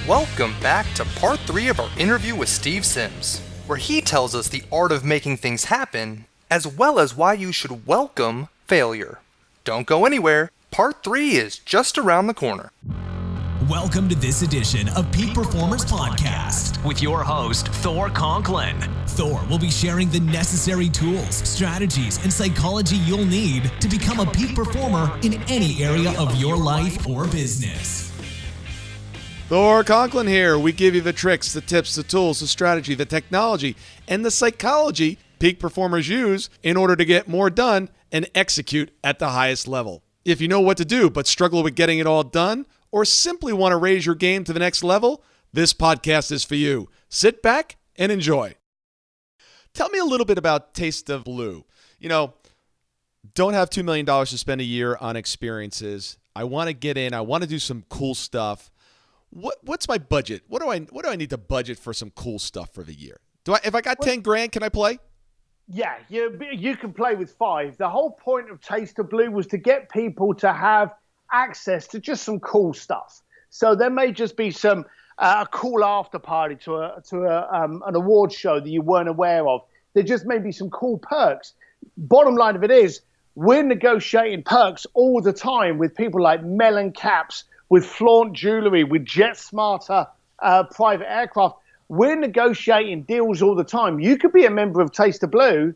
Welcome back to part 3 of our interview with Steve Sims, where he tells us the art of making things happen, as well as why you should welcome failure. Don't go anywhere. Part 3 is just around the corner. Welcome to this edition of Peak Performers Podcast with your host, Thor Conklin. Thor will be sharing the necessary tools, strategies, and psychology you'll need to become a peak performer in any area of your life or business. Thor Conklin here. We give you the tricks, the tips, the tools, the strategy, the technology, and the psychology peak performers use in order to get more done and execute at the highest level. If you know what to do but struggle with getting it all done, or simply want to raise your game to the next level, this podcast is for you. Sit back and enjoy. Tell me a little bit about Taste of Blue. You know, don't have $2 million to spend a year on experiences. I want to get in. I want to do some cool stuff. What's my budget? What do I need to budget for some cool stuff for the year? If I got 10 grand, can I play? Yeah, you can play with 5. The whole point of Taste of Blue was to get people to have access to just some cool stuff. So there may just be some a cool after party to an award show that you weren't aware of. There just may be some cool perks. Bottom line of it is, we're negotiating perks all the time with people like Melon Caps, with Flaunt Jewelry, with Jet Smarter private aircraft. We're negotiating deals all the time. You could be a member of Taste of Blue,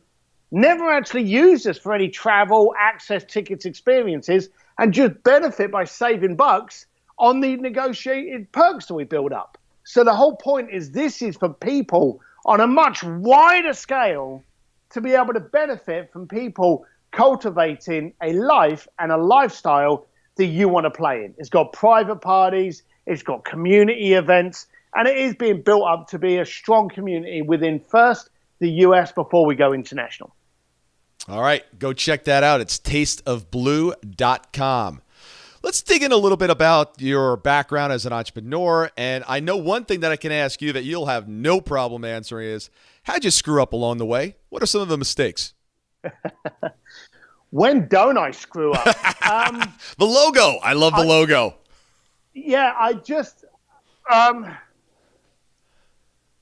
never actually use us for any travel, access, tickets, experiences, and just benefit by saving bucks on the negotiated perks that we build up. So the whole point is this is for people on a much wider scale to be able to benefit from people cultivating a life and a lifestyle that you want to play in. It's got private parties, it's got community events, and it is being built up to be a strong community within first the US before we go international. All right, go check that out. It's tasteofblue.com. Let's dig in a little bit about your background as an entrepreneur. And I know one thing that I can ask you that you'll have no problem answering is, how'd you screw up along the way? What are some of the mistakes? When don't I screw up? The logo. I love the logo. Yeah,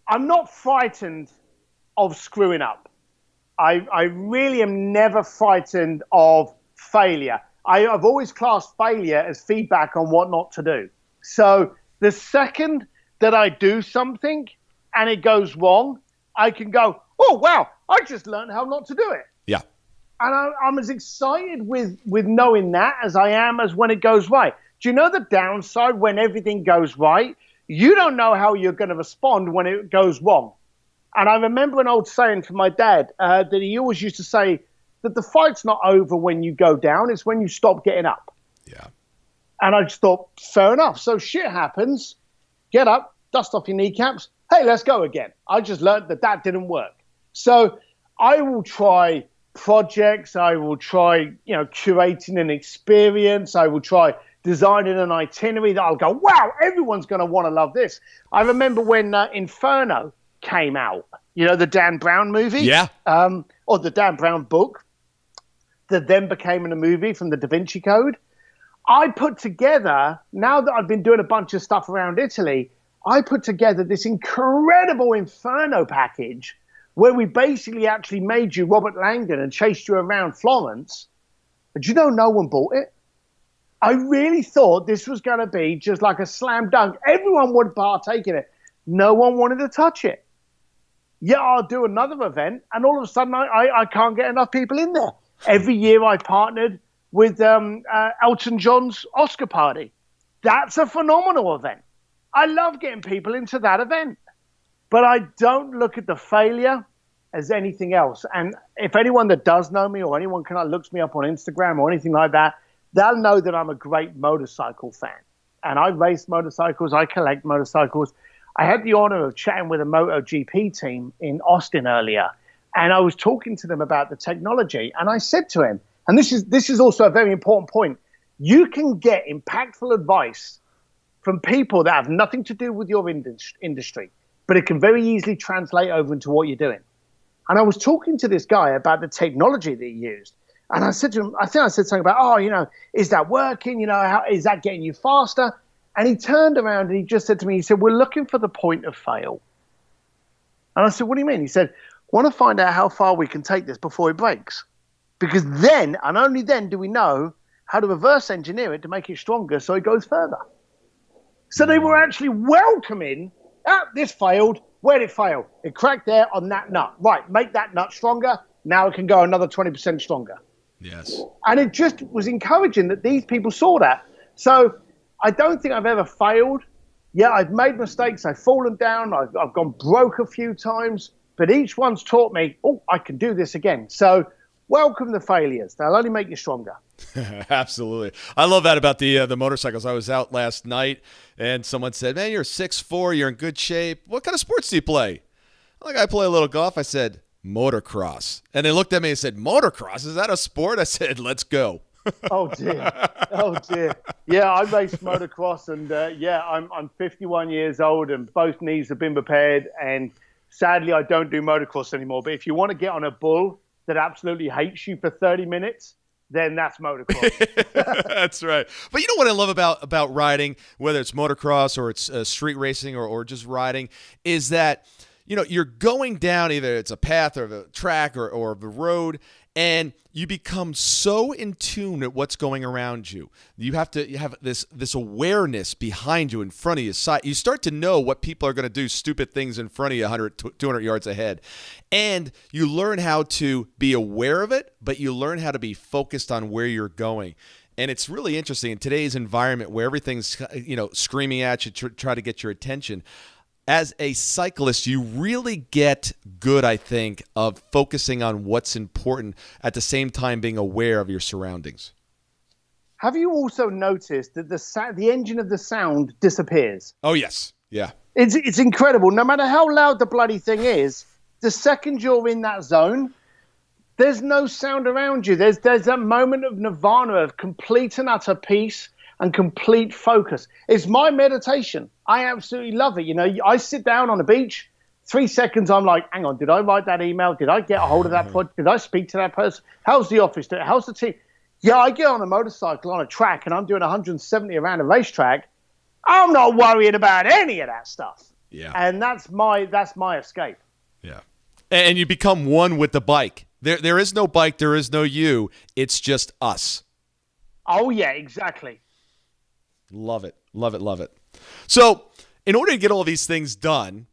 I'm not frightened of screwing up. I really am never frightened of failure. I've always classed failure as feedback on what not to do. So the second that I do something and it goes wrong, I can go, oh, wow, I just learned how not to do it. Yeah. And I'm as excited with knowing that as I am as when it goes right. Do you know the downside when everything goes right? You don't know how you're going to respond when it goes wrong. And I remember an old saying from my dad that he always used to say that the fight's not over when you go down, it's when you stop getting up. Yeah. And I just thought, fair enough. So shit happens, get up, dust off your kneecaps, hey, let's go again. I just learned that didn't work. So I will try projects, I will try, curating an experience, I will try designing an itinerary that I'll go, wow, everyone's going to want to love this. I remember when Inferno came out, the Dan Brown movie, or the Dan Brown book that then became in a movie from the Da Vinci Code. I put together, now that I've been doing a bunch of stuff around Italy, I put together this incredible Inferno package where we basically actually made you Robert Langdon and chased you around Florence. But no one bought it. I really thought this was going to be just like a slam dunk. Everyone would partake in it. No one wanted to touch it. Yeah, I'll do another event, and all of a sudden I can't get enough people in there. Every year I partnered with Elton John's Oscar party. That's a phenomenal event. I love getting people into that event. But I don't look at the failure as anything else. And if anyone that does know me or anyone looks me up on Instagram or anything like that, they'll know that I'm a great motorcycle fan. And I race motorcycles. I collect motorcycles. I had the honor of chatting with a MotoGP team in Austin earlier. And I was talking to them about the technology. And I said to him, and this is also a very important point, you can get impactful advice from people that have nothing to do with your industry, but it can very easily translate over into what you're doing. And I was talking to this guy about the technology that he used. And I said to him, I think I said something about, is that working? How is that getting you faster? And he turned around and he just said to me, he said, we're looking for the point of fail. And I said, what do you mean? He said, want to find out how far we can take this before it breaks. Because then, and only then, do we know how to reverse engineer it to make it stronger so it goes further. So they were actually welcoming, this failed. Where did it fail? It cracked there on that nut. Right, make that nut stronger. Now it can go another 20% stronger. Yes. And it just was encouraging that these people saw that. So I don't think I've ever failed. Yeah, I've made mistakes. I've fallen down. I've gone broke a few times. But each one's taught me, I can do this again. So welcome the failures. They'll only make you stronger. Absolutely. I love that about the motorcycles. I was out last night and someone said, man, you're 6'4", you're in good shape. What kind of sports do you play? Like, I play a little golf. I said, motocross. And they looked at me and said, motocross? Is that a sport? I said, let's go. Oh, dear. Oh, dear. Yeah, I race motocross and I'm 51 years old and both knees have been repaired. And sadly, I don't do motocross anymore. But if you want to get on a bull that absolutely hates you for 30 minutes, then that's motocross. That's right. But you know what I love about riding, whether it's motocross or it's street racing or just riding, is that, you're going down either it's a path or a track or the road, and you become so in tune at what's going around you. You have this awareness behind you, in front of you, side. You start to know what people are going to do stupid things in front of you 100, 200 yards ahead. And you learn how to be aware of it, but you learn how to be focused on where you're going. And it's really interesting in today's environment where everything's, screaming at you, try to get your attention. As a cyclist, you really get good, I think, of focusing on what's important at the same time being aware of your surroundings. Have you also noticed that the engine of the sound disappears? Oh, yes. Yeah. It's incredible. No matter how loud the bloody thing is, the second you're in that zone, there's no sound around you. There's that moment of nirvana, of complete and utter peace and complete focus. It's my meditation. I absolutely love it. I sit down on the beach, 3 seconds, I'm like, hang on, did I write that email? Did I get a hold of that project? Did I speak to that person? How's the office doing? How's the team? Yeah, I get on a motorcycle on a track and I'm doing 170 around a racetrack. I'm not worrying about any of that stuff. Yeah. And that's my escape. Yeah. And you become one with the bike. There is no bike, there is no you. It's just us. Oh, yeah, exactly. Love it. Love it. Love it. So in order to get all these things done,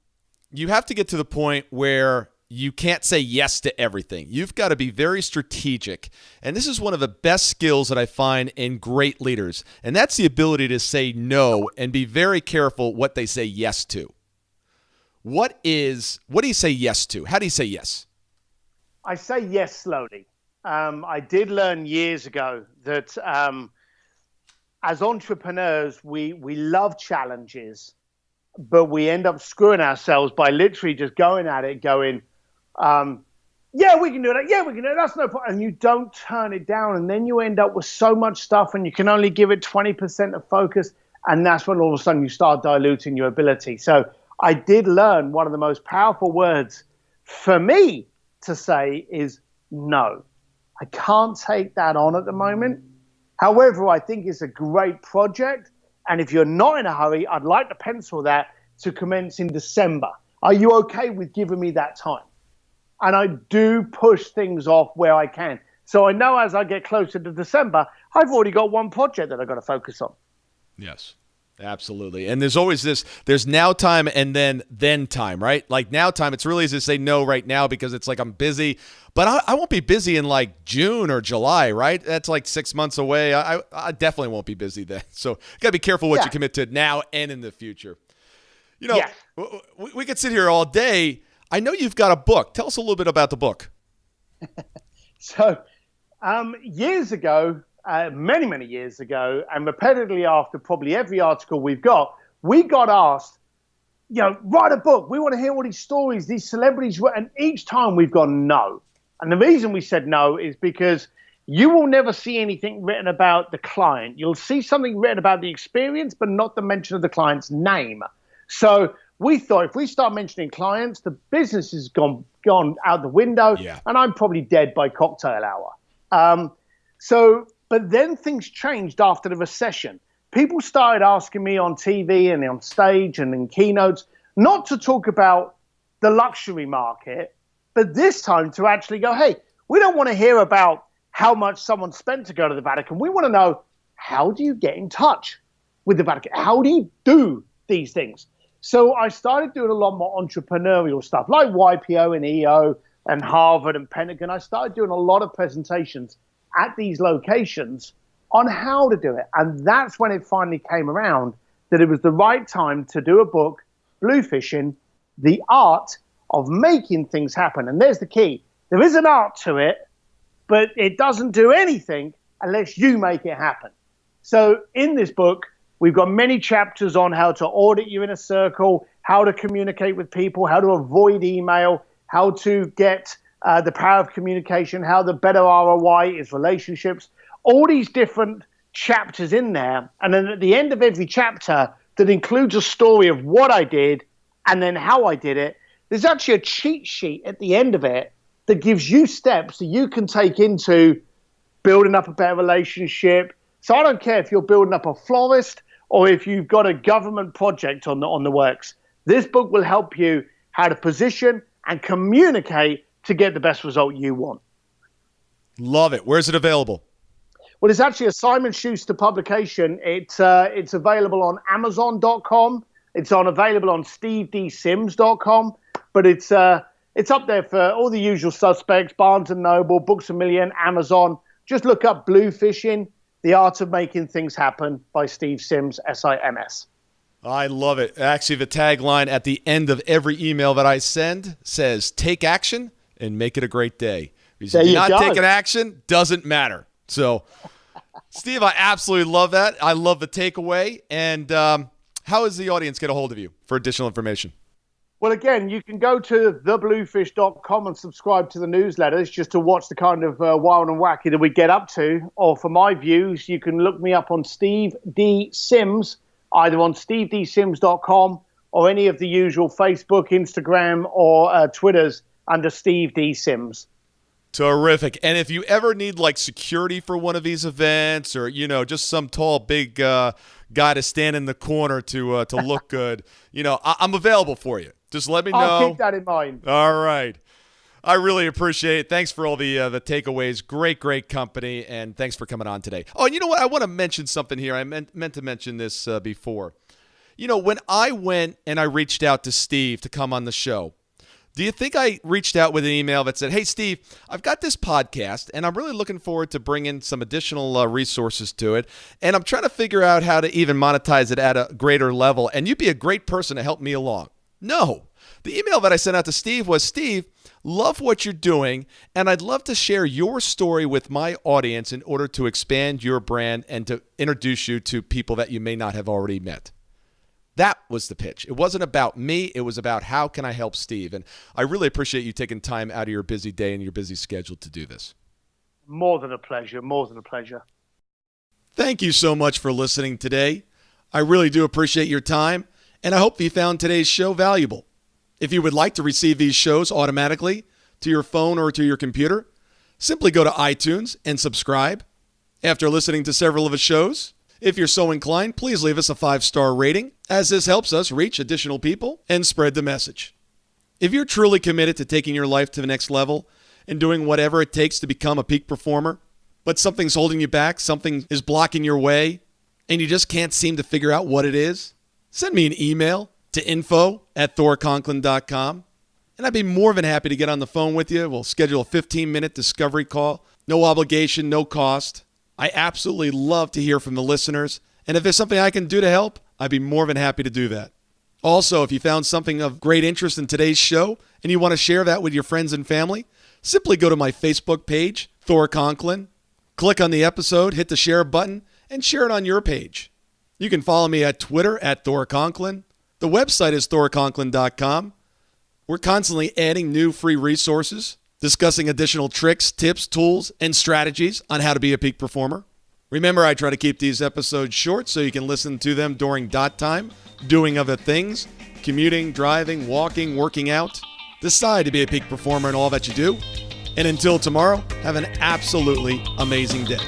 you have to get to the point where you can't say yes to everything. You've got to be very strategic. And this is one of the best skills that I find in great leaders. And that's the ability to say no and be very careful what they say yes to. What do you say yes to? How do you say yes? I say yes slowly. I did learn years ago that as entrepreneurs, we love challenges, but we end up screwing ourselves by literally just going at it, going, yeah, we can do that. Yeah, we can do it. That's no problem. And you don't turn it down. And then you end up with so much stuff and you can only give it 20% of focus. And that's when all of a sudden you start diluting your ability. So I did learn one of the most powerful words for me to say is no. I can't take that on at the moment. However, I think it's a great project. And if you're not in a hurry, I'd like to pencil that to commence in December. Are you okay with giving me that time? And I do push things off where I can. So I know as I get closer to December, I've already got one project that I've got to focus on. Yes, absolutely. And there's always there's now time and then time, right? Like now time, it's really easy to say no right now because it's like I'm busy. But I won't be busy in like June or July, right? That's like 6 months away. I definitely won't be busy then. So you got to be careful what you commit to now and in the future. We could sit here all day. I know you've got a book. Tell us a little bit about the book. So years ago, many, many years ago, and repetitively after probably every article we got asked, write a book. We want to hear all these stories, these celebrities. And each time we've gone no. And the reason we said no is because you will never see anything written about the client. You'll see something written about the experience, but not the mention of the client's name. So we thought if we start mentioning clients, the business has gone out the window, and I'm probably dead by cocktail hour. But then things changed after the recession. people started asking me on TV and on stage and in keynotes not to talk about the luxury market, but this time to actually go, hey, we don't want to hear about how much someone spent to go to the Vatican. We want to know, how do you get in touch with the Vatican? How do you do these things? So I started doing a lot more entrepreneurial stuff like YPO and EO and Harvard and Pentagon. I started doing a lot of presentations at these locations on how to do it. And that's when it finally came around that it was the right time to do a book, Bluefishing, the art of making things happen. And there's the key. There is an art to it, but it doesn't do anything unless you make it happen. So in this book, we've got many chapters on how to audit your inner circle, how to communicate with people, how to avoid email, how to get the power of communication, how the better ROI is relationships, all these different chapters in there. And then at the end of every chapter that includes a story of what I did and then how I did it, there's actually a cheat sheet at the end of it that gives you steps that you can take into building up a better relationship. So I don't care if you're building up a florist or if you've got a government project on the works. This book will help you how to position and communicate to get the best result you want. Love it. Where's it available? Well, it's actually a Simon Schuster publication. It's available on Amazon.com. It's available on SteveDSims.com. But it's up there for all the usual suspects: Barnes & Noble, Books A Million, Amazon. Just look up Bluefishing, The Art of Making Things Happen by Steve Sims, SIMS. I love it. Actually, the tagline at the end of every email that I send says, take action and make it a great day. Because if you're not taking action, doesn't matter. So, Steve, I absolutely love that. I love the takeaway. And how does the audience get a hold of you for additional information? Well, again, you can go to thebluefish.com and subscribe to the newsletters just to watch the kind of wild and wacky that we get up to. Or for my views, you can look me up on Steve D. Sims, either on stevedsims.com or any of the usual Facebook, Instagram, or Twitters under Steve D. Sims. Terrific. And if you ever need like security for one of these events, or just some tall, big guy to stand in the corner to look good, I'm available for you. Just let me know. I'll keep that in mind. All right. I really appreciate it. Thanks for all the takeaways. Great company, and thanks for coming on today. Oh, and you know what? I want to mention something here. I meant to mention this before. When I went and I reached out to Steve to come on the show, do you think I reached out with an email that said, hey, Steve, I've got this podcast, and I'm really looking forward to bringing some additional resources to it, and I'm trying to figure out how to even monetize it at a greater level, and you'd be a great person to help me along? No. The email that I sent out to Steve was, Steve, love what you're doing, and I'd love to share your story with my audience in order to expand your brand and to introduce you to people that you may not have already met. That was the pitch. It wasn't about me. It was about how can I help Steve. And I really appreciate you taking time out of your busy day and your busy schedule to do this. More than a pleasure. More than a pleasure. Thank you so much for listening today. I really do appreciate your time, and I hope you found today's show valuable. If you would like to receive these shows automatically to your phone or to your computer, simply go to iTunes and subscribe. After listening to several of the shows, if you're so inclined, please leave us a 5-star rating, as this helps us reach additional people and spread the message. If you're truly committed to taking your life to the next level and doing whatever it takes to become a peak performer, but something's holding you back, something is blocking your way, and you just can't seem to figure out what it is, send me an email to info@thorconklin.com, and I'd be more than happy to get on the phone with you. We'll schedule a 15-minute discovery call. No obligation, no cost. I absolutely love to hear from the listeners, and if there's something I can do to help, I'd be more than happy to do that. Also, if you found something of great interest in today's show and you want to share that with your friends and family, simply go to my Facebook page, Thor Conklin, click on the episode, hit the share button, and share it on your page. You can follow me at Twitter at Thor Conklin. The website is thorconklin.com. We're constantly adding new free resources, discussing additional tricks, tips, tools, and strategies on how to be a peak performer. Remember, I try to keep these episodes short so you can listen to them during dot time, doing other things, commuting, driving, walking, working out. Decide to be a peak performer in all that you do. And until tomorrow, have an absolutely amazing day.